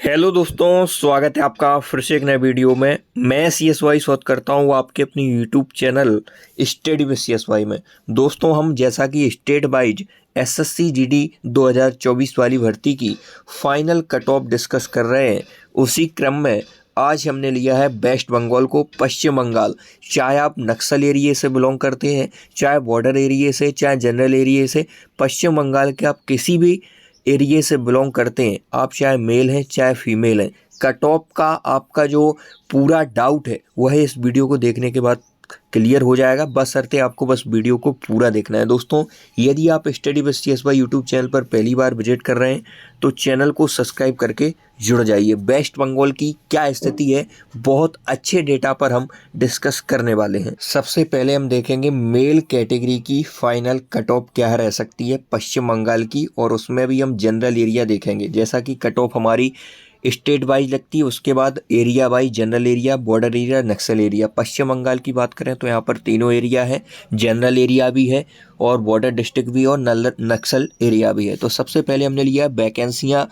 Hello दोस्तों, स्वागत है आपका फिर से एक नए वीडियो में। मैं CSY स्वागत करता हूँ आपके अपनी YouTube channel study with CSY में। दोस्तों, हम जैसा कि स्टेट वाइज SSC GD 2024 वाली भर्ती की फाइनल कट ऑफ डिस्कस कर रहे हैं, उसी क्रम में आज हमने लिया है वेस्ट बंगाल को पश्चिम बंगाल। चाहे आप नक्सल एरिया से बिलोंग करते हैं, चाहे बॉर्डर एरिया से, चाहे जनरल एरिया से, पश्चिम बंगाल के आप किसी भी एरिए से बिलोंग करते हैं, आप चाहे मेल हैं चाहे फीमेल हैं, कट ऑफ का आपका जो पूरा डाउट है वह इस वीडियो को देखने के बाद क्लियर हो जाएगा। बशर्ते आपको बस वीडियो को पूरा देखना है। दोस्तों, यदि आप study with CSY YouTube channel पर पहली बार विजिट कर रहे हैं तो चैनल को सब्सक्राइब करके जुड़ जाइए। वेस्ट बंगाल की क्या स्थिति है, बहुत अच्छे डेटा पर हम डिस्कस करने वाले हैं। सबसे पहले हम देखेंगे मेल कैटेगरी की फाइनल कट ऑफ क्या रह सकती है पश्चिम बंगाल की, और उसमें भी हम जनरल एरिया देखेंगे। जैसा कि कट ऑफ हमारी स्टेट वाइज लगती है, उसके बाद area wise general area, border area, naxal area. Paschim Bengal की बात करें तो यहाँ पर तीनों एरिया है, जनरल एरिया भी है और बॉर्डर डिस्ट्रिक्ट भी और नक्सल एरिया भी है। तो सबसे पहले हमने लिया वैकेंसियाँ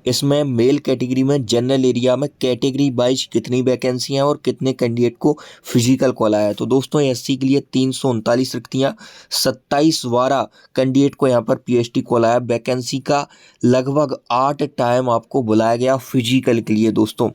इसमें मेल कैटेगरी में जनरल एरिया में कैटेगरी वाइज कितनी वैकेंसियाँ और कितने कैंडिडेट को फिजिकल कॉल आया है। तो दोस्तों, SC के लिए 339 रिक्तियाँ, 27 12 कैंडिडेट को यहाँ पर PST कॉल आया। वैकेंसी का लगभग 8 टाइम आपको बुलाया गया फिजिकल के लिए दोस्तों।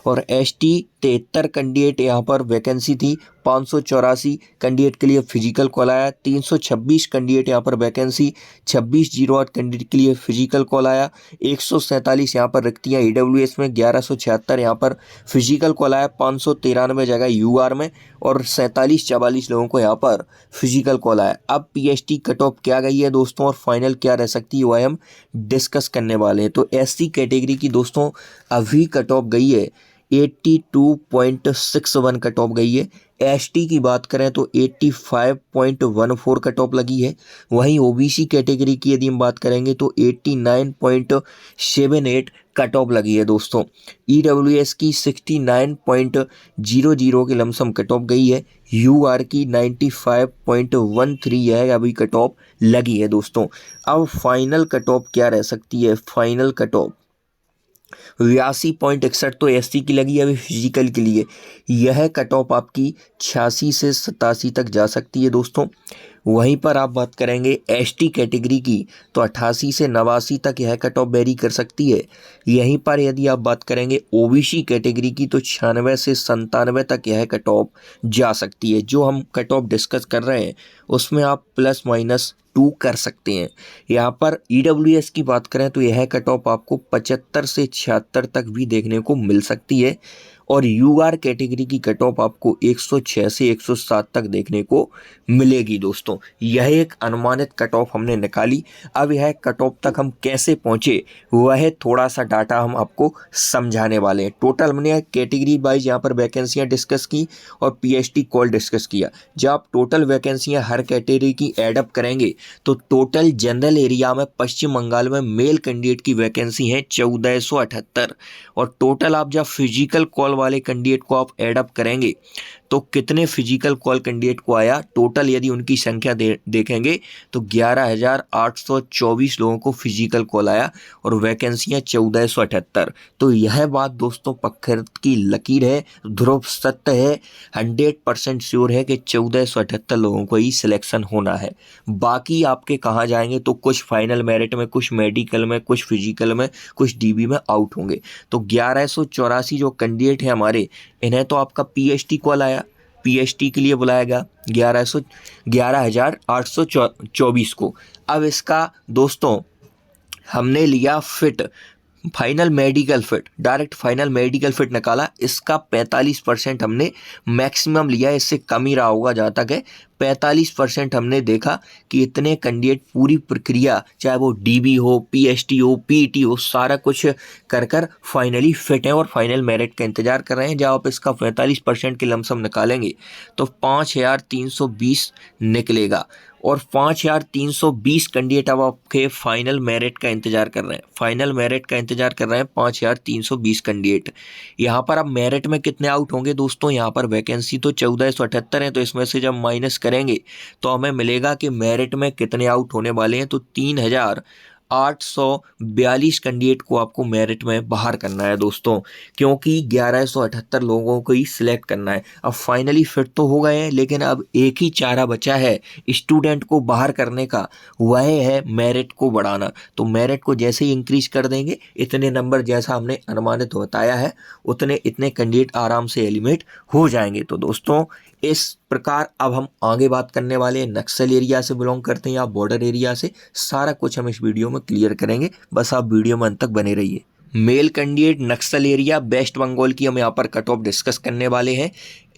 और ST 73 कैंडिडेट यहाँ पर वैकेंसी थी, 584 कैंडिडेट के लिए फिजिकल कॉल आया। 326 कैंडिडेट यहाँ पर वैकेंसी, 2608 कैंडिडेट के लिए फिजिकल कॉल आया। 147 यहाँ पर रिक्तियाँ EWS में, 1176 यहाँ पर फिजिकल कॉल आया। 593 जगह UR में और 4744 लोगों को यहाँ पर फिजिकल कॉल आया। अब PST कट ऑफ क्या गई है दोस्तों और फाइनल क्या रह सकती है वह हम डिस्कस करने वाले हैं। तो SC कैटेगरी की दोस्तों अभी कट ऑफ गई है 82.61 कट ऑफ गई है। ST की बात करें तो 85.14 कट ऑफ लगी है। वहीं OBC कैटेगरी की यदि हम बात करेंगे तो 89.78 कट ऑफ लगी है दोस्तों। EWS की 69.00 की लमसम कट ऑफ गई है। UR की 95.13 है अभी कट ऑफ लगी है दोस्तों। अब फाइनल कट ऑफ क्या रह सकती है? फाइनल कट ऑफ 82.61 तो SC की लगी है अभी फिजिकल के लिए। यह कट ऑफ आपकी 86 से 87 तक जा सकती है दोस्तों। वहीं पर आप बात करेंगे ST कैटेगरी की तो 88 से 89 तक यह कट ऑफ वेरी कर सकती है। यहीं पर यदि आप बात करेंगे OBC कैटेगरी की तो 96 से 97 तक यह कट ऑफ जा सकती है। जो हम कट ऑफ डिस्कस कर रहे हैं उसमें आप +- 2 कर सकते हैं। यहाँ पर EWS की बात करें तो यह कट ऑफ आपको 75 से 76 तक भी देखने को मिल सकती है और UR कैटेगरी की कट ऑफ आपको 106 से 107 तक देखने को मिलेगी दोस्तों। यह एक अनुमानित कट ऑफ हमने निकाली। अब यह कट ऑफ तक हम कैसे पहुँचे वह थोड़ा सा डाटा हम आपको समझाने वाले हैं। टोटल हमने कैटेगरी वाइज यहाँ पर वैकेंसियाँ डिस्कस की और PST कॉल डिस्कस किया। जब आप टोटल वैकेंसियाँ हर कैटेगरी की एडअप करेंगे तो टोटल जनरल एरिया में पश्चिम बंगाल में मेल कैंडिडेट की वैकेंसी है 1478 और टोटल आप जब फिजिकल कॉल वाले कैंडिडेट को आप एडअप करेंगे तो कितने फिजिकल कॉल कैंडिडेट को आया टोटल यदि उनकी संख्या देखेंगे तो 11,824 लोगों को फिजिकल कॉल आया और वैकेंसियाँ 1478। तो यह बात दोस्तों पत्थर की लकीर है, ध्रुव सत्य है, 100% श्योर है कि 1478 लोगों को ही सिलेक्शन होना है। बाकी आपके कहाँ जाएंगे तो कुछ फाइनल मेरिट में, कुछ मेडिकल में, कुछ फिजिकल में, कुछ DB में आउट होंगे। तो 1184 जो कैंडिडेट है हमारे, इन्हें तो आपका PST कॉल आया, PST के लिए बुलाया गया 11,824 को। अब इसका दोस्तों हमने लिया fit, final medical fit, direct final medical fit निकाला। इसका 45% हमने मैक्सिमम लिया, इससे कम ही रहा होगा जहाँ तक है। 45% हमने देखा कि इतने कैंडिडेट पूरी प्रक्रिया, चाहे वो DB हो, PST हो, PET हो, सारा कुछ कर फाइनली फिट है और फाइनल मेरिट का इंतजार कर रहे हैं। जब आप इसका 45% की लमसम निकालेंगे तो 5320 निकलेगा और 5320 कैंडिडेट अब आपके फाइनल मेरिट का इंतजार कर रहे हैं। फाइनल मेरिट का इंतजार कर रहे हैं 5320 कैंडिडेट। यहाँ पर अब मेरिट में कितने आउट होंगे दोस्तों? यहाँ पर वैकेंसी तो 1478 है, तो इसमें से जब माइनस करेंगे तो हमें मिलेगा कि मेरिट में कितने आउट होने वाले हैं। तो 842 कैंडिडेट को आपको मेरिट में बाहर करना है दोस्तों, क्योंकि 1178 लोगों को ही सिलेक्ट करना है। अब फाइनली फिट तो हो गए हैं, लेकिन अब एक ही चारा बचा है स्टूडेंट को बाहर करने का, वह है मेरिट को बढ़ाना। तो मेरिट को जैसे ही इंक्रीज कर देंगे, इतने नंबर जैसा हमने अनुमानित बताया है इतने कैंडिडेट आराम से एलिमिनेट हो जाएंगे। तो दोस्तों इस प्रकार अब हम आगे बात करने वाले हैं, नक्सल एरिया से बिलोंग करते हैं या बॉर्डर एरिया से, सारा कुछ हम इस वीडियो में क्लियर करेंगे, बस आप वीडियो में अंत तक बने रहिए। मेल कैंडिडेट नक्सल एरिया वेस्ट बंगाल की हम यहाँ पर कट ऑफ डिस्कस करने वाले हैं।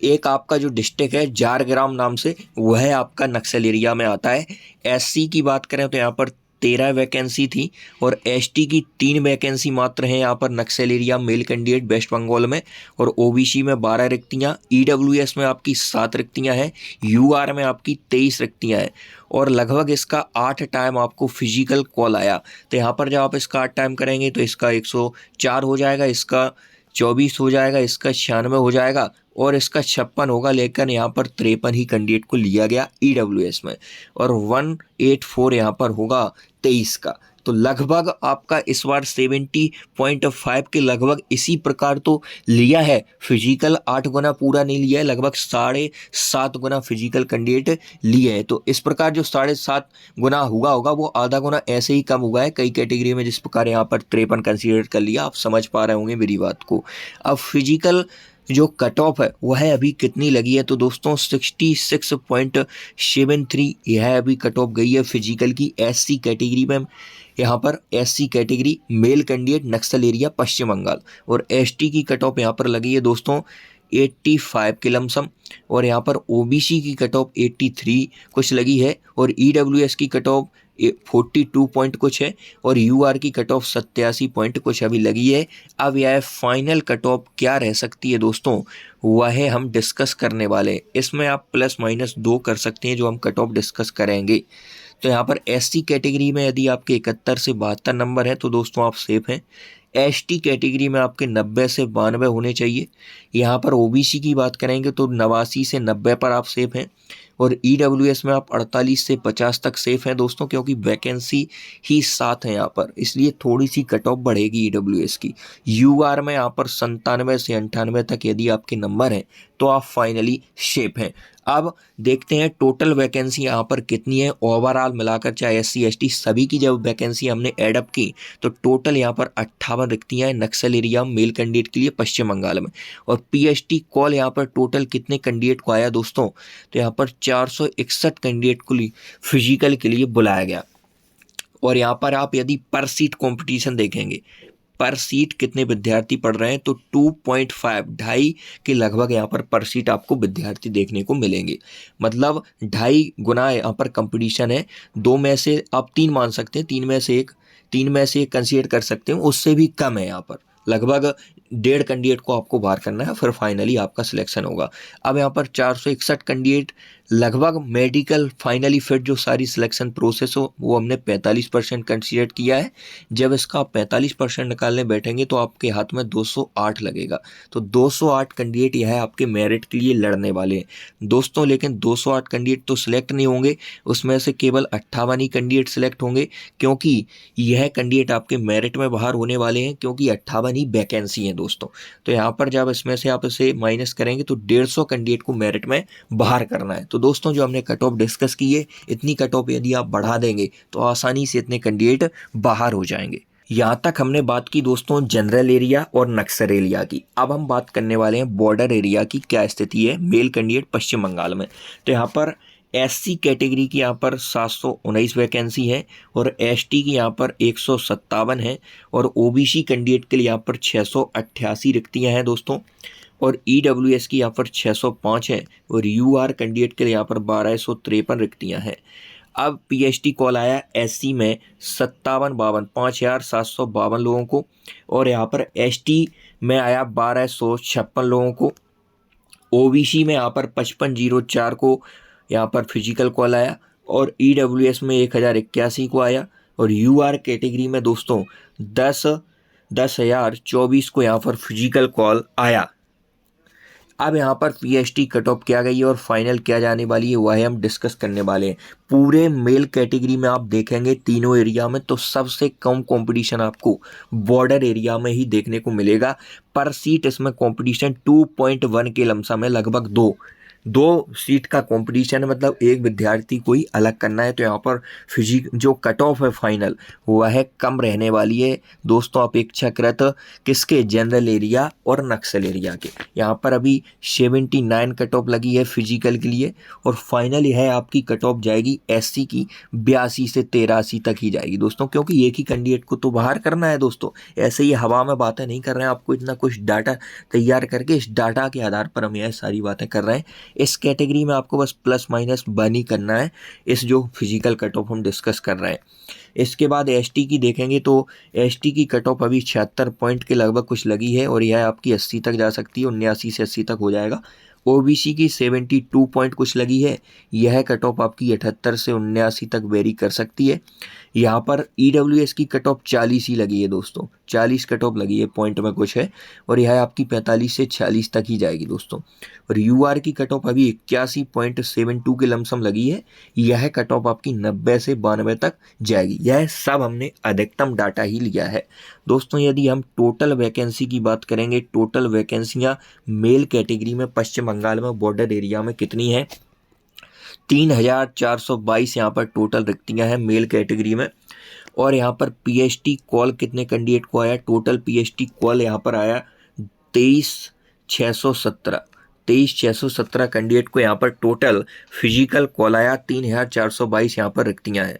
एक आपका जो डिस्ट्रिक्ट है झारग्राम नाम से, वह आपका नक्सल एरिया में आता है। एससी की बात करें तो यहाँ पर 13 वैकेंसी थी और एसटी की 3 वैकेंसी मात्र हैं यहाँ पर नक्सल area male candidate West Bengal में। और ओबीसी में 12 रिक्तियाँ, ईडब्ल्यूएस में आपकी 7 रिक्तियाँ हैं, यूआर में आपकी 23 रिक्तियाँ हैं। और लगभग इसका 8 टाइम आपको फिजिकल कॉल आया। तो यहाँ पर जब आप इसका 8 टाइम करेंगे तो इसका 104 हो जाएगा, इसका 24 हो जाएगा, इसका 96 हो जाएगा और इसका 56 होगा। लेकिन यहाँ पर 53 ही कैंडिडेट को लिया गया ईडब्ल्यूएस में और 184 यहाँ पर होगा 23 का। तो लगभग आपका इस बार 70.5 के लगभग इसी प्रकार तो लिया है। फिजिकल 8 गुना पूरा नहीं लिया है, लगभग 7.5 गुना फिजिकल कैंडिडेट लिए हैं। तो इस प्रकार जो 7.5 गुना हुआ होगा वो आधा गुना ऐसे ही कम हुआ है कई कैटेगरी में, जिस प्रकार यहाँ पर 53 कंसीडर कर लिया। आप समझ पा रहे होंगे मेरी बात को। अब फिजिकल जो कट ऑफ है वह अभी कितनी लगी है, तो दोस्तों 66.73 यह अभी कट ऑफ गई है फिजिकल की एससी कैटेगरी में। यहाँ पर एससी कैटेगरी मेल कैंडिडेट नक्सल एरिया पश्चिम बंगाल। और एसटी की कट ऑफ यहाँ पर लगी है दोस्तों 85 के लमसम। और यहाँ पर ओबीसी की कट ऑफ 83 कुछ लगी है और ईडब्ल्यूएस की कट ऑफ 42 पॉइंट कुछ है और यूआर की कट ऑफ 87 पॉइंट कुछ अभी लगी है। अब यह फाइनल कट ऑफ क्या रह सकती है दोस्तों, वह हम डिस्कस करने वाले हैं। इसमें आप +- 2 कर सकते हैं जो हम कट ऑफ डिस्कस करेंगे। तो यहाँ पर एससी कैटेगरी में यदि आपके 71 से 72 नंबर है तो दोस्तों आप सेफ हैं। एसटी कैटेगरी में आपके 90 से 92 होने चाहिए। यहाँ पर ओबीसी की बात करेंगे तो 89 से 90 पर आप सेफ हैं। और ईडब्ल्यूएस में आप 48 से 50 तक सेफ हैं दोस्तों, क्योंकि वैकेंसी ही 7 है यहाँ पर, इसलिए थोड़ी सी कट ऑफ बढ़ेगी ईडब्ल्यूएस की। यूआर में यहाँ पर 97 से 98 तक यदि आपके नंबर हैं तो आप फाइनली सेफ हैं। अब देखते हैं टोटल वैकेंसी यहाँ पर कितनी है ओवरऑल मिलाकर, चाहे एससी एसटी सभी की जब वैकेंसी हमने एडअप की तो टोटल यहाँ पर 58 रिक्तियाँ हैं नक्सल एरिया मेल कैंडिडेट के लिए पश्चिम बंगाल में। और पीएसटी कॉल यहाँ पर टोटल कितने कैंडिडेट को आया दोस्तों, तो यहाँ पर 461 कैंडिडेट को फिजिकल के लिए बुलाया गया। और यहाँ पर आप यदि पर सीट कंपटीशन देखेंगे, पर सीट कितने विद्यार्थी पढ़ रहे हैं, तो 2.5 ढाई के लगभग यहाँ पर सीट आपको विद्यार्थी देखने को मिलेंगे। मतलब 2.5 गुना यहाँ पर कंपटीशन है। 2 में से आप 3 मान सकते हैं, 3 में से एक कंसीडर कर सकते हैं, उससे भी कम है। यहाँ पर लगभग 1.5 कैंडिडेट को आपको बाहर करना है, फिर फाइनली आपका सिलेक्शन होगा। अब यहाँ पर 461 कैंडिडेट लगभग मेडिकल फाइनली फिट जो सारी सिलेक्शन प्रोसेस हो वो हमने 45% कंसीडर किया है। जब इसका आप 45% निकालने बैठेंगे तो आपके हाथ में 208 लगेगा। तो 208 कैंडिडेट यह है आपके मेरिट के लिए लड़ने वाले हैं दोस्तों। लेकिन 208 कैंडिडेट तो सिलेक्ट नहीं होंगे, उसमें से केवल 58 ही कैंडिडेट सिलेक्ट होंगे, क्योंकि यह कैंडिडेट आपके मेरिट में बाहर होने वाले हैं, क्योंकि 58 ही वैकेंसी हैं दोस्तों। तो यहाँ पर जब इसमें से आप इसे माइनस करेंगे तो 150 कैंडिडेट को मेरिट में बाहर करना है। तो दोस्तों जो हमने कट ऑफ डिस्कस की है, इतनी कट ऑफ यदि आप बढ़ा देंगे तो आसानी से इतने कैंडिडेट बाहर हो जाएंगे। यहाँ तक हमने बात की दोस्तों जनरल एरिया और नक्सल एरिया की। अब हम बात करने वाले हैं बॉर्डर एरिया की क्या स्थिति है मेल कैंडिडेट पश्चिम बंगाल में। तो यहाँ पर एससी कैटेगरी की यहाँ पर 719 वैकेंसी है और एसटी की यहाँ पर 157 है और ओबीसी कैंडिडेट के लिए यहाँ पर 688 रिक्तियाँ हैं दोस्तों। और ईडब्ल्यूएस की यहाँ पर 605 है और यूआर कैंडिडेट के लिए यहाँ पर 1253 रिक्तियाँ हैं। अब पीएचडी कॉल आया एससी में 5752 लोगों को और यहाँ पर एसटी में आया 1256 लोगों को। ओबीसी में यहाँ पर 5504 को यहाँ पर फिजिकल कॉल आया और ईडब्ल्यूएस में 1081 को आया और यूआर कैटेगरी में दोस्तों 10,024 को यहाँ पर फिजिकल कॉल आया। अब यहाँ पर पीएचडी कट ऑफ क्या गई है और फाइनल क्या जाने वाली है वह हम डिस्कस करने वाले हैं। पूरे मेल कैटेगरी में आप देखेंगे तीनों एरिया में तो सबसे कम कंपटीशन आपको बॉर्डर एरिया में ही देखने को मिलेगा। पर सीट इसमें कंपटीशन 2.1 के लमसम है, लगभग दो सीट का कंपटीशन है, मतलब एक विद्यार्थी को ही अलग करना है। तो यहाँ पर फिजिक जो कट ऑफ है फाइनल वह कम रहने वाली है दोस्तों अपेक्षाकृत किसके, जनरल एरिया और नक्सल एरिया के। यहाँ पर अभी 79 कट ऑफ लगी है फिजिकल के लिए और फाइनल यह आपकी कट ऑफ जाएगी एससी की 82 से 83 तक ही जाएगी दोस्तों, क्योंकि एक ही कैंडिडेट को तो बाहर करना है दोस्तों। ऐसे ही हवा में बातें नहीं कर रहे हैं, आपको इतना कुछ डाटा तैयार करके इस डाटा के आधार पर हम यह सारी बातें कर रहे हैं। इस कैटेगरी में आपको बस प्लस माइनस बन ही करना है, इस जो फिजिकल कट ऑफ हम डिस्कस कर रहे हैं। इसके बाद एसटी की देखेंगे तो एसटी की कट ऑफ अभी 76 पॉइंट के लगभग कुछ लगी है और यह आपकी 80 तक जा सकती है, 79 से 80 तक हो जाएगा। ओबीसी की 72 पॉइंट कुछ लगी है, यह कट ऑफ आपकी 78 से 79 तक वेरी कर सकती है। यहाँ पर ईडब्ल्यूएस की कट ऑफ 40 ही लगी है दोस्तों, 40 कट ऑफ लगी है, पॉइंट में कुछ है और यह आपकी 45 से 46 तक ही जाएगी दोस्तों। और यूआर की कट ऑफ अभी 81.72 के लमसम लगी है, यह कट ऑफ आपकी 90 से 92 तक जाएगी। यह सब हमने अधिकतम डाटा ही लिया है दोस्तों। यदि हम टोटल वैकेंसी की बात करेंगे, टोटल वैकेंसियाँ मेल कैटेगरी में पश्चिम बंगाल में बॉर्डर एरिया में कितनी है, 3422 यहाँ पर टोटल रिक्तियाँ हैं मेल कैटेगरी में। और यहाँ पर पीएचडी कॉल कितने कैंडिडेट को आया, टोटल पीएचडी कॉल यहाँ पर आया 23,617 कैंडिडेट को यहाँ पर टोटल फिजिकल कॉल आया, 3422 यहाँ पर रिक्तियाँ हैं।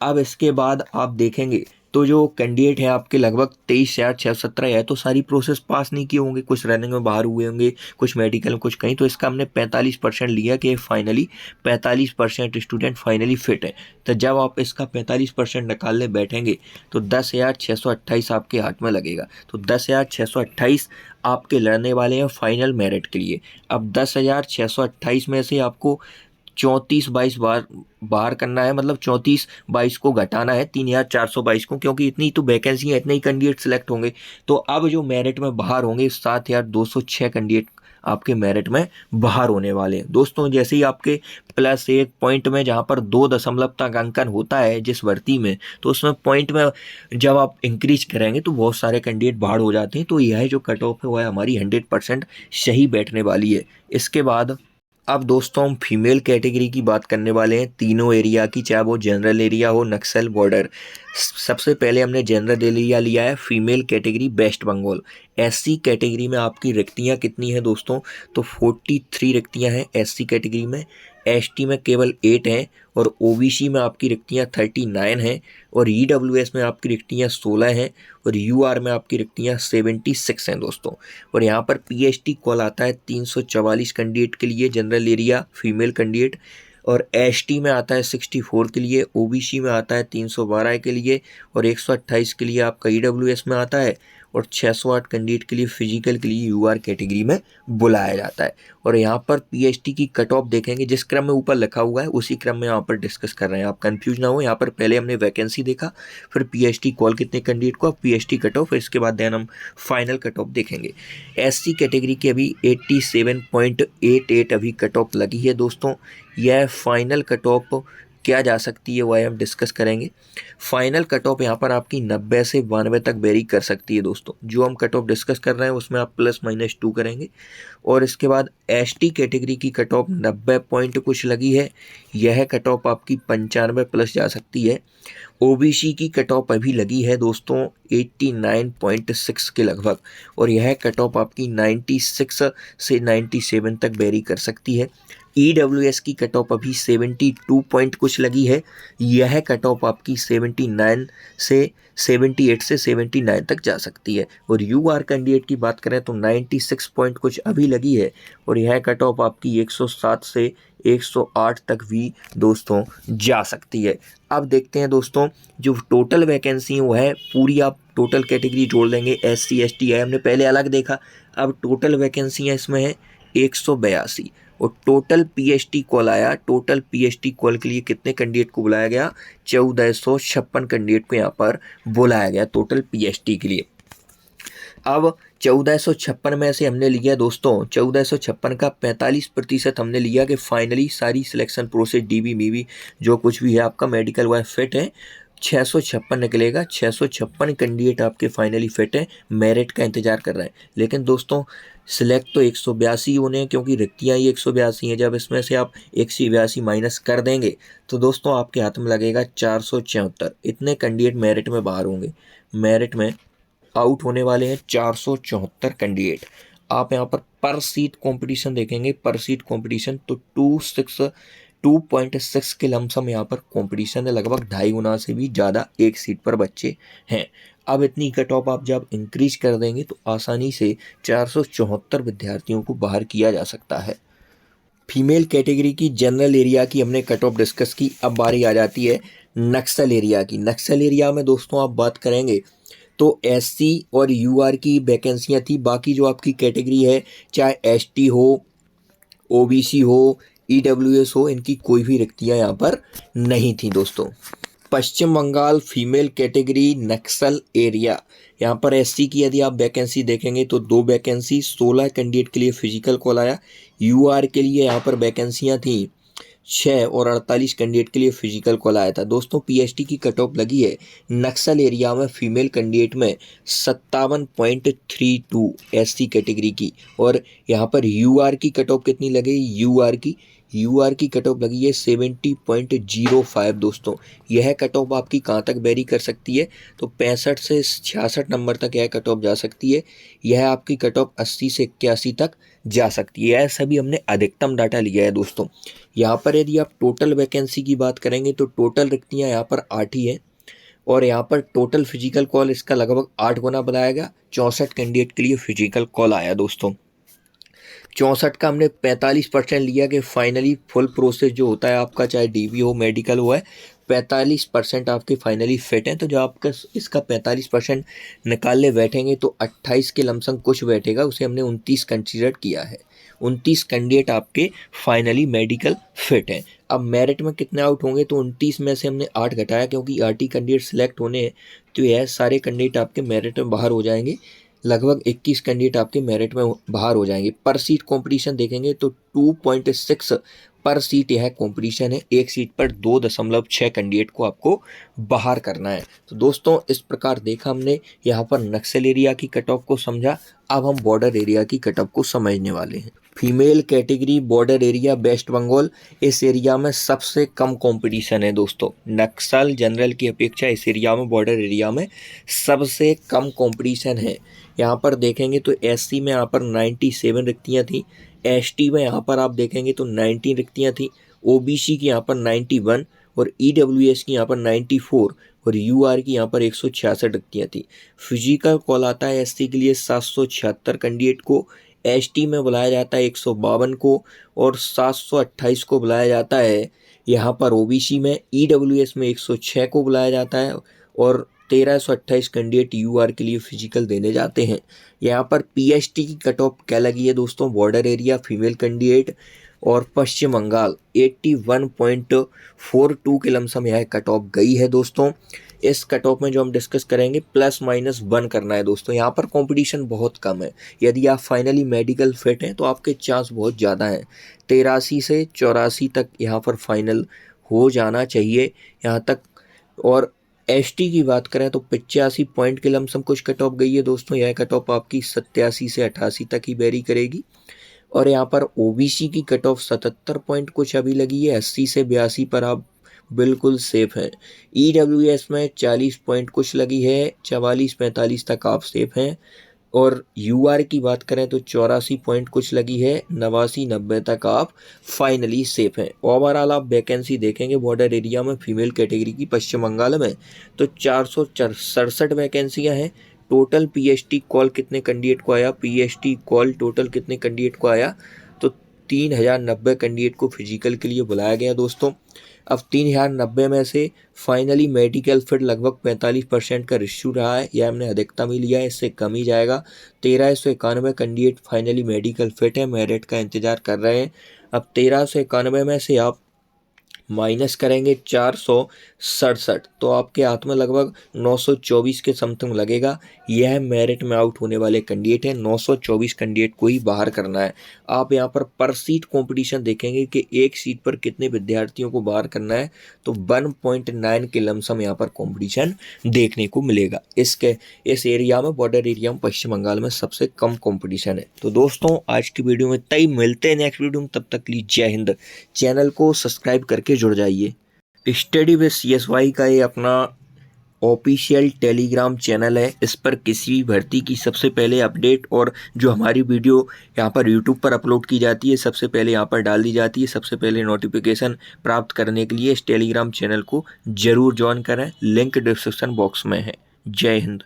अब इसके बाद आप देखेंगे तो जो कैंडिडेट है आपके लगभग 23,617 है, तो सारी प्रोसेस पास नहीं किए होंगे, कुछ रनिंग में बाहर हुए होंगे, कुछ मेडिकल में, कुछ कहीं। तो इसका हमने 45% लिया कि फाइनली 45% स्टूडेंट फाइनली फिट है। तो जब आप इसका 45% निकालने बैठेंगे तो 10,628 आपके हाथ में लगेगा। तो 10,628 आपके लड़ने वाले हैं फाइनल मेरिट के लिए। अब 10,628 में से आपको 3422 बाहर करना है, मतलब 3422 को घटाना है 3422 को, क्योंकि इतनी तो वैकेंसी है, इतने ही कैंडिडेट सेलेक्ट होंगे। तो अब जो मेरिट में बाहर होंगे 7206 कैंडिडेट आपके मेरिट में बाहर होने वाले हैं दोस्तों। जैसे ही आपके +1 पॉइंट में जहाँ पर 2 दशमलव तक अंकन होता है जिस भर्ती में, तो उसमें पॉइंट में जब आप इंक्रीज करेंगे तो बहुत सारे कैंडिडेट बाहर हो जाते हैं। तो यह जो कट ऑफ है वह हमारी 100% सही बैठने वाली है। इसके बाद अब दोस्तों हम फीमेल कैटेगरी की बात करने वाले हैं, तीनों एरिया की, चाहे वो जनरल एरिया हो, नक्सल, बॉर्डर। सबसे पहले हमने जनरल एरिया लिया है, female category West Bengal. SC category में आपकी रिक्तियां कितनी हैं दोस्तों, तो 43 रिक्तियां हैं एससी कैटेगरी में, एसटी में केवल 8 हैं और ओबीसी में आपकी रिक्तियां 39 हैं और ईडब्ल्यूएस में आपकी रिक्तियां 16 हैं और यूआर में आपकी रिक्तियां 76 हैं दोस्तों। और यहाँ पर पीएचडी कॉल आता है 344 कैंडिडेट के लिए जनरल एरिया फीमेल कैंडिडेट, और एसटी में आता है 64 के लिए, ओबीसी में आता है 312 के लिए और 128 के लिए आपका ईडब्ल्यूएस में आता है और 608 कैंडिडेट के लिए फिजिकल के लिए यूआर कैटेगरी में बुलाया जाता है। और यहाँ पर पीएचडी की कट ऑफ देखेंगे, जिस क्रम में ऊपर लिखा हुआ है उसी क्रम में यहाँ पर डिस्कस कर रहे हैं, आप कंफ्यूज ना हो। यहाँ पर पहले हमने वैकेंसी देखा, फिर पीएचडी कॉल कितने कैंडिडेट को, अब पीएचडी कट ऑफ, इसके बाद देन हम फाइनल कट ऑफ देखेंगे। एससी कैटेगरी की अभी 87.88 अभी कट ऑफ लगी है दोस्तों। यह फाइनल कट ऑफ क्या जा सकती है वह हम डिस्कस करेंगे। फाइनल कट ऑफ यहाँ पर आपकी 90 से 92 तक वेरी कर सकती है दोस्तों। जो हम कट ऑफ डिस्कस कर रहे हैं उसमें आप +-2 करेंगे। और इसके बाद एसटी कैटेगरी की कट ऑफ 90 पॉइंट कुछ लगी है, यह कट ऑफ आपकी 95+ जा सकती है। ओबीसी की कट ऑफ अभी लगी है दोस्तों 89.6 के लगभग और यह कट ऑफ आपकी 96 से 97 तक वेरी कर सकती है। ईडब्ल्यूएस की कट ऑफ अभी 72 पॉइंट कुछ लगी है, यह कट ऑफ आपकी 78 से 79 तक जा सकती है। और यूआर कैंडिडेट की बात करें तो 96 पॉइंट कुछ अभी लगी है और यह कट ऑफ आपकी 107 से 108 तक भी दोस्तों जा सकती है। अब देखते हैं दोस्तों, जो टोटल वैकेंसी है वो है पूरी, आप टोटल कैटेगरी जोड़ लेंगे, एससी एसटी है हमने पहले अलग देखा, अब टोटल वैकेंसियाँ इसमें है 182 और टोटल पीएचडी कॉल आया। टोटल पीएचडी कॉल के लिए कितने कैंडिडेट को बुलाया गया, 1456 कैंडिडेट को यहाँ पर बुलाया गया टोटल पीएचडी के लिए। अब 1456 में से हमने लिया दोस्तों, 1456 का 45% हमने लिया कि फाइनली सारी सिलेक्शन प्रोसेस डीबी मीबी जो कुछ भी है आपका मेडिकल वह फिट है। 656 निकलेगा। 656 कैंडिडेट आपके फाइनली फिट है, मेरिट का इंतजार कर रहे हैं। लेकिन दोस्तों सिलेक्ट तो 182 होने हैं, क्योंकि रिक्तियाँ ही 182 हैं। जब इसमें से आप 182 माइनस कर देंगे तो दोस्तों आपके हाथ में लगेगा 474। इतने कैंडिडेट मेरिट में बाहर होंगे, मेरिट में आउट होने वाले हैं 474 कैंडिडेट। आप यहाँ पर सीट कंपटीशन देखेंगे, पर सीट कंपटीशन तो 2.6 के लमसम यहाँ पर कंपटीशन है, लगभग 2.5 गुना से भी ज़्यादा एक सीट पर बच्चे हैं। अब इतनी कट ऑफ आप जब इंक्रीज कर देंगे तो आसानी से 474 विद्यार्थियों को बाहर किया जा सकता है। फीमेल कैटेगरी की जनरल एरिया की हमने कट ऑफ डिस्कस की। अब बारी आ जाती है नक्सल एरिया की। नक्सल एरिया में दोस्तों आप बात करेंगे तो एससी और यूआर की वैकेंसियां थी। बाकी जो आपकी कैटेगरी है, चाहे एसटी हो, ओबीसी हो, ईडब्ल्यूएस हो, इनकी कोई भी रिक्तियां यहाँ पर नहीं थी दोस्तों। पश्चिम बंगाल फीमेल कैटेगरी नक्सल एरिया, यहाँ पर एससी की यदि आप वैकेंसी देखेंगे तो 2 वैकेंसी, 16 कैंडिडेट के लिए फिजिकल कॉल आया। यूआर के लिए यहाँ पर वैकेंसियाँ थी 6 और 48 कैंडिडेट के लिए फिजिकल कॉल आया था। दोस्तों पीएचडी की कट ऑफ लगी है नक्सल एरिया में फीमेल कैंडिडेट में 57.32 एससी कैटेगरी की, और यहाँ पर यूआर की कट ऑफ कितनी लगी? यूआर की कट ऑफ लगी है 70.05 दोस्तों। यह कट ऑफ आपकी कहाँ तक वेरी कर सकती है? तो 65 से 66 नंबर तक यह कट ऑफ जा सकती है। यह आपकी कट ऑफ 80 से 81 तक जा सकती है। यह सभी हमने अधिकतम डाटा लिया है दोस्तों। यहाँ पर यदि आप टोटल वैकेंसी की बात करेंगे तो टोटल रिक्तियाँ यहाँ पर 8 ही हैं, और यहाँ पर टोटल फिजिकल कॉल इसका लगभग 8 गुना बनाया गया। 64 कैंडिडेट के लिए फिजिकल कॉल आया दोस्तों। 64 का हमने 45% लिया कि फाइनली फुल प्रोसेस जो होता है आपका, चाहे डीबी हो मेडिकल हो, है 45% आपके फाइनली फिट हैं। तो जब आपका इसका 45% निकालने बैठेंगे तो 28 के लमसम कुछ बैठेगा, उसे हमने 29 कंसीडर किया है। 29 कैंडिडेट आपके फाइनली मेडिकल फिट हैं। अब मेरिट में कितने आउट होंगे? तो 29 में से हमने 8 घटाया, क्योंकि 8 ही कैंडिडेट सिलेक्ट होने हैं, तो यह सारे कैंडिडेट आपके मेरिट में बाहर हो जाएंगे। लगभग 21 कैंडिडेट आपके मेरिट में बाहर हो जाएंगे। पर सीट कंपटीशन देखेंगे तो 2.6 पर सीट यह कंपटीशन है। एक सीट पर 2.6 कैंडिडेट को आपको बाहर करना है। तो दोस्तों इस प्रकार देखा हमने यहाँ पर नक्सल एरिया की कट ऑफ को समझा। अब हम बॉर्डर एरिया की कट ऑफ को समझने वाले हैं। Female category border area West Bengal, इस एरिया में सबसे कम कंपटीशन है दोस्तों। नक्सल जनरल की अपेक्षा इस एरिया में, बॉर्डर एरिया में सबसे कम कंपटीशन है। यहाँ पर देखेंगे तो एससी में यहाँ पर 97 रिक्तियाँ थी, एसटी में यहाँ पर आप देखेंगे तो 19 रिक्तियाँ थी, ओबीसी की यहाँ पर 91 और ईडब्ल्यूएस की यहाँ पर 94 और यूआर की यहाँ पर 166 रिक्तियाँ थी। फिजिकल कॉल आता है एससी के लिए 776 कैंडिडेट को, एसटी में बुलाया जाता है 152 को और 728 को बुलाया जाता है यहाँ पर ओबीसी में। ईडब्ल्यूएस में 106 को बुलाया जाता है और 1328 कैंडिडेट यूआर के लिए फिजिकल देने जाते हैं। यहाँ पर पीएचडी की कट ऑफ क्या लगी है दोस्तों? बॉर्डर एरिया फीमेल कैंडिडेट और पश्चिम बंगाल 81.42 के लमसम यह कट ऑफ गई है दोस्तों। इस कट ऑफ में जो हम डिस्कस करेंगे +-1 करना है दोस्तों। यहाँ पर कंपटीशन बहुत कम है। यदि आप फाइनली मेडिकल फिट हैं तो आपके चांस बहुत ज़्यादा हैं। 83 से 84 तक यहाँ पर फाइनल हो जाना चाहिए यहाँ तक। और एसटी की बात करें तो 85 पॉइंट के लमसम कुछ कट ऑफ गई है दोस्तों। यह कट ऑफ आपकी 87 से 88 तक ही वेरी करेगी। और यहाँ पर ओबीसी की कट ऑफ 77 पॉइंट कुछ अभी लगी है, 80 से 82 पर आप बिल्कुल सेफ हैं। ईडब्ल्यूएस में 40 पॉइंट कुछ लगी है, 44-45 तक आप सेफ हैं। और यूआर की बात करें तो 84 पॉइंट कुछ लगी है, 89-90 तक आप फाइनली सेफ हैं। ओवरऑल आप वैकेंसी देखेंगे बॉर्डर एरिया में फीमेल कैटेगरी की पश्चिम बंगाल में तो 467 वैकेंसियां हैं। टोटल पीएचडी कॉल कितने कैंडिडेट को आया? पीएचडी कॉल टोटल कितने कैंडिडेट को आया? तो 3090 कैंडिडेट को फिजिकल के लिए बुलाया गया दोस्तों। अब 3090 में से फाइनली मेडिकल फिट लगभग 45% का रेशियो रहा है। यह हमने अधिकतम ही लिया है, इससे कम ही जाएगा। 1391 कैंडिडेट फाइनली मेडिकल फिट है, मेरिट का इंतजार कर रहे हैं। अब 1391 में से आप माइनस करेंगे 467, तो आपके हाथ में लगभग 924 के समथिंग लगेगा। यह मेरिट में आउट होने वाले कैंडिडेट हैं। 924 कैंडिडेट को ही बाहर करना है। आप यहाँ पर सीट कंपटीशन देखेंगे कि एक सीट पर कितने विद्यार्थियों को बाहर करना है, तो 1.9 के लमसम यहाँ पर कंपटीशन देखने को मिलेगा। इस एरिया में, बॉर्डर एरिया में, पश्चिम बंगाल में सबसे कम कंपटीशन है। तो दोस्तों आज की वीडियो में तय मिलते हैं नेक्स्ट वीडियो में, तब तक के लिए जय हिंद। चैनल को सब्सक्राइब करके जुड़ जाइए। स्टडी विद CSY का ये अपना ऑफिशियल टेलीग्राम चैनल है। इस पर किसी भी भर्ती की सबसे पहले अपडेट और जो हमारी वीडियो यहाँ पर यूट्यूब पर अपलोड की जाती है सबसे पहले यहाँ पर डाल दी जाती है। सबसे पहले नोटिफिकेशन प्राप्त करने के लिए इस टेलीग्राम चैनल को जरूर ज्वाइन करें। लिंक डिस्क्रिप्शन बॉक्स में है। जय हिंद।